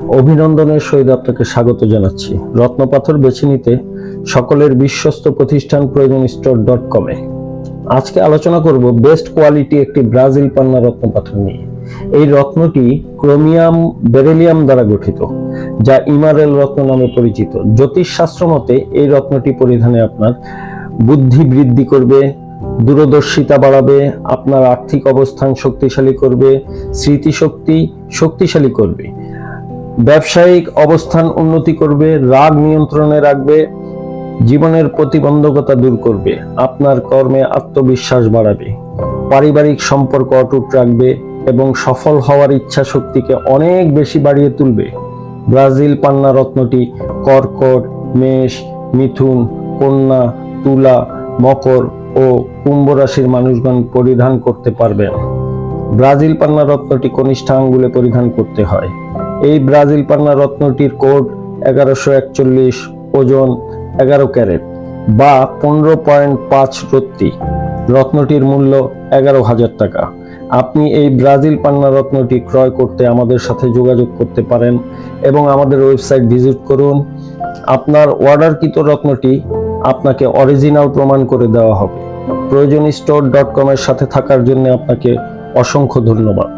অভিনন্দনের সহিত আপনাকে স্বাগত জানাচ্ছি রত্নপাথর বেছে নিতে সকলের বিশ্বস্ত প্রতিষ্ঠান proyojonstore.com-এ। আজকে আলোচনা করব বেস্ট কোয়ালিটি একটি ব্রাজিল পান্না রত্নপাথর নিয়ে। এই রত্নটি ক্রোমিয়াম বেরিলিয়াম দ্বারা গঠিত, যা ইমারেল রত্ন নামে পরিচিত। জ্যোতিষশাস্ত্র মতে এই রত্নটি পরিধানে আপনার বুদ্ধি বৃদ্ধি করবে, দূরদর্শিতা বাড়াবে, আপনার আর্থিক অবস্থান শক্তিশালী করবে, স্মৃতিশক্তি শক্তিশালী করবে, ব্যবসায়িক অবস্থান উন্নতি করবে, রাগ নিয়ন্ত্রণে রাখবে, জীবনের প্রতিবন্ধকতা দূর করবে, আপনার কর্মে আত্মবিশ্বাস বাড়াবে, পারিবারিক সম্পর্ক অটুট রাখবে এবং সফল হওয়ার ইচ্ছা শক্তিকে অনেক বেশি বাড়িয়ে তুলবে। ব্রাজিল পান্না রত্নটি কর্কট, মেষ, মিথুন, কন্যা, তুলা, মকর ও কুম্ভ রাশির মানুষগণ পরিধান করতে পারবেন। ব্রাজিল পান্না রত্নটি কনিষ্ঠ আঙ্গুলে পরিধান করতে হয়। এই ব্রাজিল পান্না রত্নটির কোড 1141, ওজন 11 ক্যারেট বা 15.5 রত্তি। রত্নটির মূল্য 11,000 টাকা। আপনি এই ব্রাজিল পান্না রত্নটি ক্রয় করতে আমাদের সাথে যোগাযোগ করতে পারেন এবং আমাদের ওয়েবসাইট ভিজিট করুন। আপনার অর্ডারকৃত রত্নটি আপনাকে অরিজিনাল প্রমাণ করে দেওয়া হবে। proyojonstore.com-এর সাথে থাকার জন্য আপনাকে অসংখ্য ধন্যবাদ।